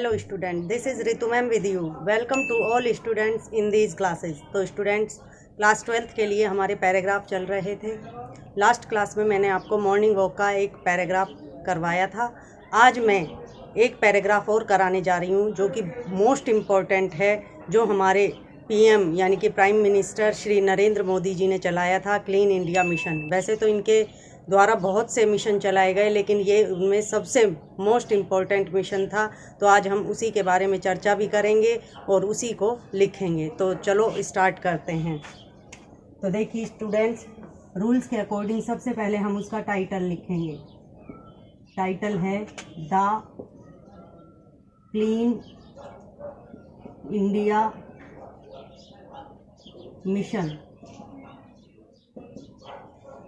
Hello student, this is Ritu ma'am with you. Welcome to all students in these classes. तो students class 12th के लिए हमारे paragraph चल रहे थे। लास्ट क्लास में मैंने आपको मॉर्निंग वॉक का एक पैराग्राफ करवाया था। आज मैं एक पैराग्राफ और कराने जा रही हूँ जो कि मोस्ट इम्पॉर्टेंट है, जो हमारे पीएम यानी कि प्राइम मिनिस्टर श्री नरेंद्र मोदी जी ने चलाया था, क्लीन इंडिया मिशन। वैसे तो इनके द्वारा बहुत से मिशन चलाए गए, लेकिन ये उनमें सबसे मोस्ट इम्पॉर्टेंट मिशन था। तो आज हम उसी के बारे में चर्चा भी करेंगे और उसी को लिखेंगे। तो चलो स्टार्ट करते हैं। तो देखिए स्टूडेंट्स, रूल्स के अकॉर्डिंग सबसे पहले हम उसका टाइटल लिखेंगे। टाइटल है द क्लीन इंडिया मिशन,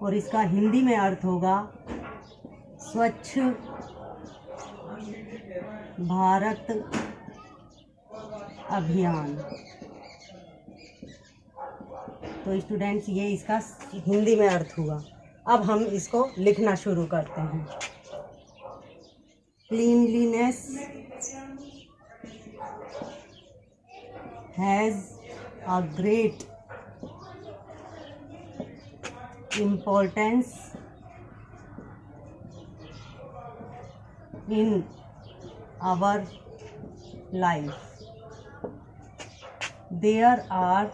और इसका हिंदी में अर्थ होगा स्वच्छ भारत अभियान। तो स्टूडेंट्स, ये इसका हिंदी में अर्थ हुआ। अब हम इसको लिखना शुरू करते हैं। Cleanliness has a great importance in our life. There are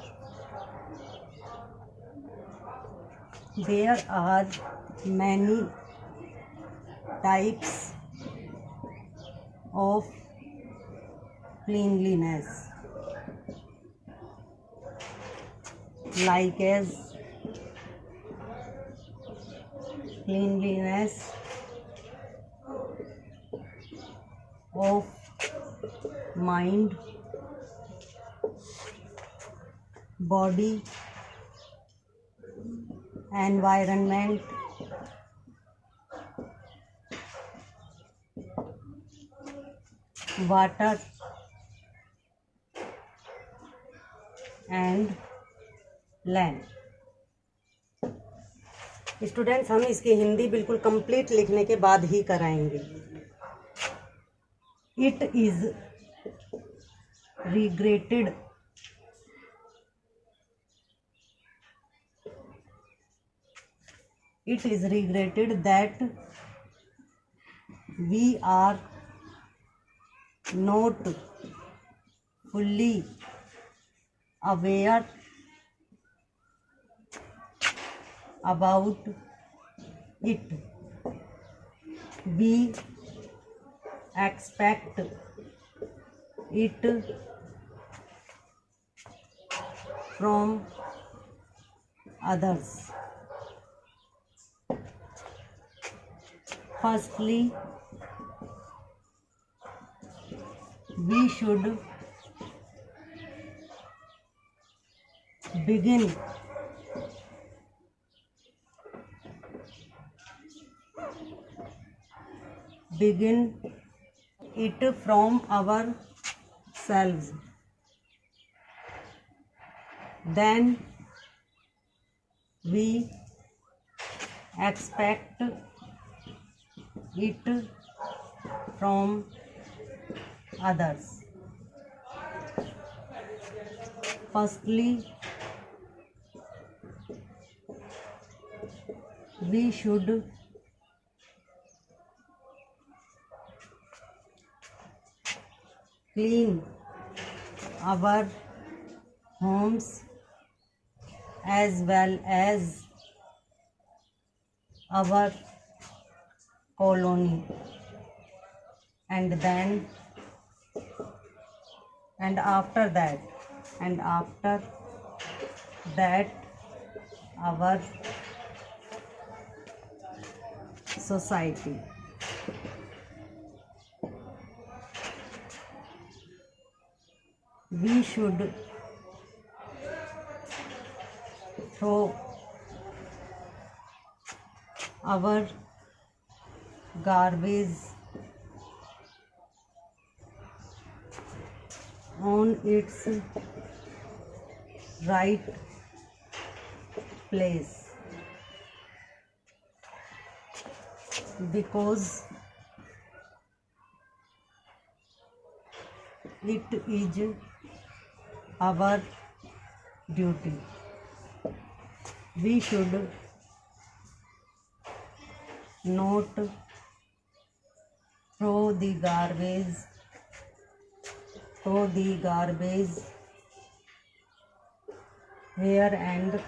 many types of cleanliness, like as cleanliness of mind, body, environment, water and land। Students, हम इसकी हिंदी बिल्कुल कंप्लीट लिखने के बाद ही कराएंगे। It is regretted that we are not fully aware about it. We expect it from others. Firstly, we should begin it from ourselves. Then we expect it from others. Firstly, we should clean our homes as well as our colony, and after that our society। We should throw our garbage on its right place, because It is our duty. We should not throw the garbage here and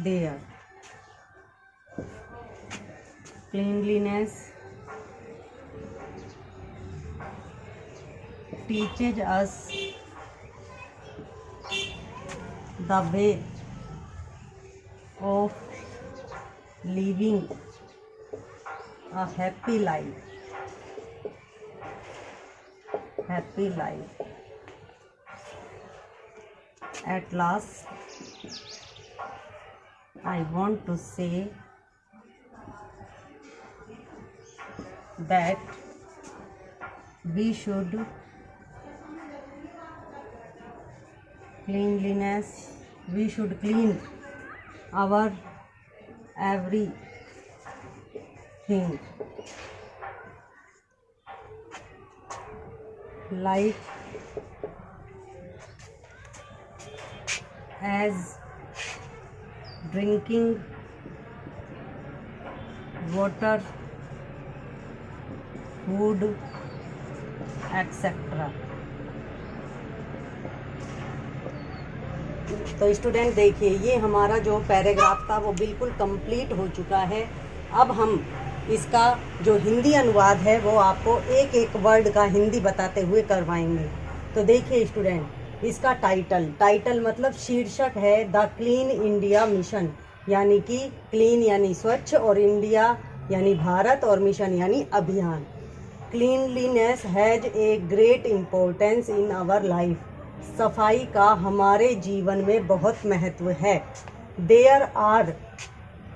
there. Cleanliness teaches us the way of living a happy life. At last, I want to say that we should clean our everything, like as drinking water, food, etc. तो student देखिए, ये हमारा जो paragraph था वो बिल्कुल complete हो चुका है। अब हम इसका जो हिंदी अनुवाद है वो आपको एक एक वर्ड का हिंदी बताते हुए करवाएंगे। तो देखिए स्टूडेंट, इसका टाइटल मतलब शीर्षक है द क्लीन इंडिया मिशन, यानी कि क्लीन यानी स्वच्छ और इंडिया यानी भारत और मिशन यानी अभियान। Cleanliness has a great importance in our life. सफाई का हमारे जीवन में बहुत महत्व है। There are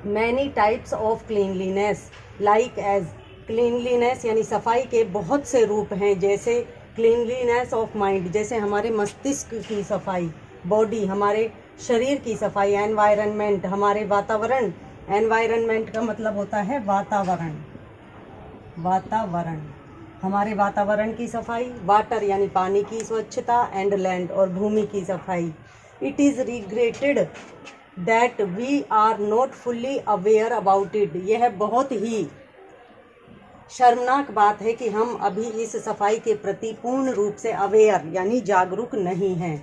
many types of cleanliness like as, cleanliness यानी सफाई के बहुत से रूप हैं, जैसे क्लीनलीनेस ऑफ माइंड, जैसे हमारे मस्तिष्क की सफाई, बॉडी हमारे शरीर की सफाई, एनवायरनमेंट हमारे वातावरण, एनवायरनमेंट का मतलब होता है वातावरण हमारे वातावरण की सफाई, वाटर यानी पानी की स्वच्छता, एंड लैंड और भूमि की सफाई। It is regretted that we are not fully aware about it. यह बहुत ही शर्मनाक बात है कि हम अभी इस सफाई के प्रति पूर्ण रूप से अवेयर यानी जागरूक नहीं हैं।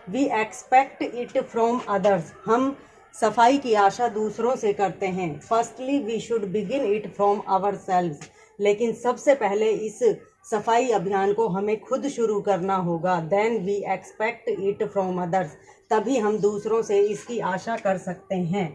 We expect it from others, हम सफाई की आशा दूसरों से करते हैं। Firstly we should begin it from ourselves, लेकिन सबसे पहले इस सफाई अभियान को हमें खुद शुरू करना होगा। Then we expect it from others, तभी हम दूसरों से इसकी आशा कर सकते हैं।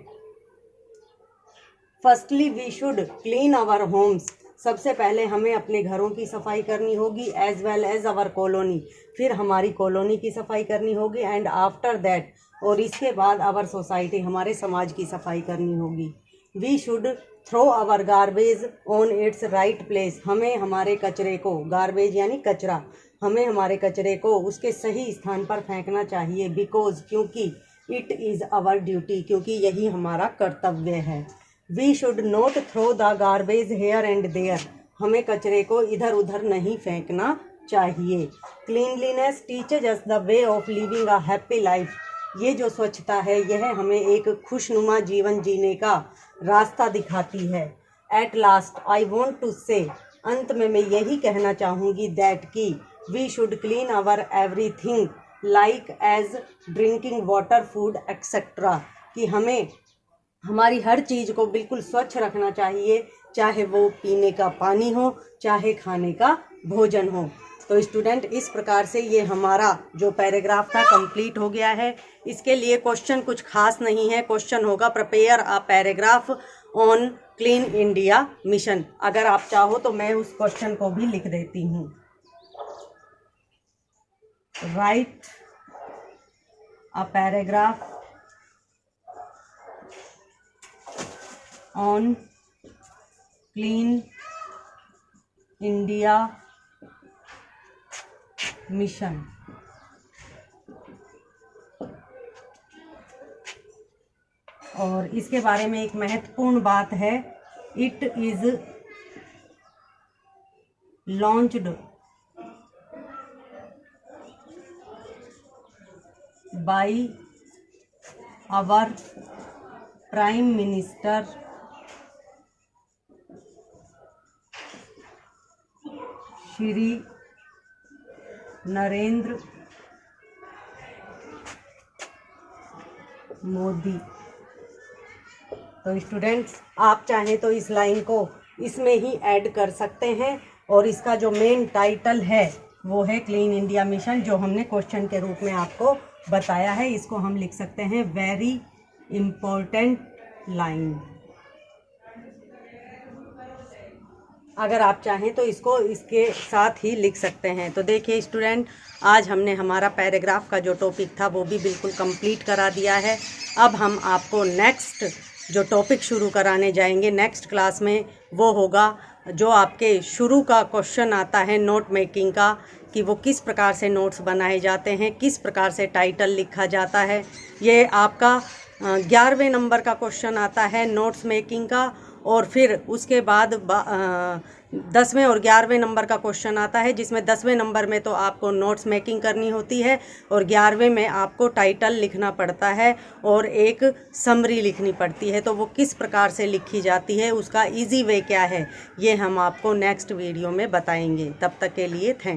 Firstly we should clean our homes, सबसे पहले हमें अपने घरों की सफाई करनी होगी। As well as our colony, फिर हमारी कॉलोनी की सफाई करनी होगी। एंड आफ्टर दैट, और इसके बाद आवर सोसाइटी, हमारे समाज की सफाई करनी होगी। We should throw our garbage on its right place, हमें हमारे कचरे को, गार्बेज यानी कचरा, हमें हमारे कचरे को उसके सही स्थान पर फेंकना चाहिए। बिकॉज, क्योंकि, इट इज़ आवर ड्यूटी, क्योंकि यही हमारा कर्तव्य है। We should not throw the garbage here and there, हमें कचरे को इधर उधर नहीं फेंकना चाहिए। Cleanliness teaches us the way of living a happy life, ये जो स्वच्छता है यह हमें एक खुशनुमा जीवन जीने का रास्ता दिखाती है। At last I want to say, अंत में मैं यही कहना चाहूँगी दैट कि we should clean our everything like as drinking water, food etcetera, कि हमें हमारी हर चीज़ को बिल्कुल स्वच्छ रखना चाहिए, चाहे वो पीने का पानी हो, चाहे खाने का भोजन हो। तो स्टूडेंट, इस प्रकार से ये हमारा जो पैराग्राफ था कंप्लीट हो गया है। इसके लिए क्वेश्चन कुछ खास नहीं है। क्वेश्चन होगा prepare a paragraph on clean India mission. अगर आप चाहो तो मैं उस क्वेश्चन को भी लिख देती हूँ। Right a paragraph on clean India mission. और इसके बारे में एक महत्वपूर्ण बात है, it is launched by our Prime Minister Shri Narendra Modi. तो स्टूडेंट्स, आप चाहें तो इस लाइन को इसमें ही ऐड कर सकते हैं, और इसका जो मेन टाइटल है वो है क्लीन इंडिया मिशन, जो हमने क्वेश्चन के रूप में आपको बताया है। इसको हम लिख सकते हैं वेरी इम्पोर्टेंट लाइन। अगर आप चाहें तो इसको इसके साथ ही लिख सकते हैं। तो देखिए स्टूडेंट, आज हमने हमारा पैराग्राफ का जो टॉपिक था वो भी बिल्कुल कंप्लीट करा दिया है। अब हम आपको नेक्स्ट जो टॉपिक शुरू कराने जाएंगे नेक्स्ट क्लास में, वो होगा जो आपके शुरू का क्वेश्चन आता है नोट मेकिंग का, कि वो किस प्रकार से नोट्स बनाए जाते हैं, किस प्रकार से टाइटल लिखा जाता है। ये आपका 11वें नंबर का क्वेश्चन आता है नोट्स मेकिंग का, और फिर उसके बाद 10वें और 11वें नंबर का क्वेश्चन आता है, जिसमें 10वें नंबर में तो आपको नोट्स मेकिंग करनी होती है, और 11वें में आपको टाइटल लिखना पड़ता है और एक समरी लिखनी पड़ती है। तो वो किस प्रकार से लिखी जाती है, उसका इजी वे क्या है, ये हम आपको नेक्स्ट वीडियो में बताएंगे। तब तक के लिए थैंक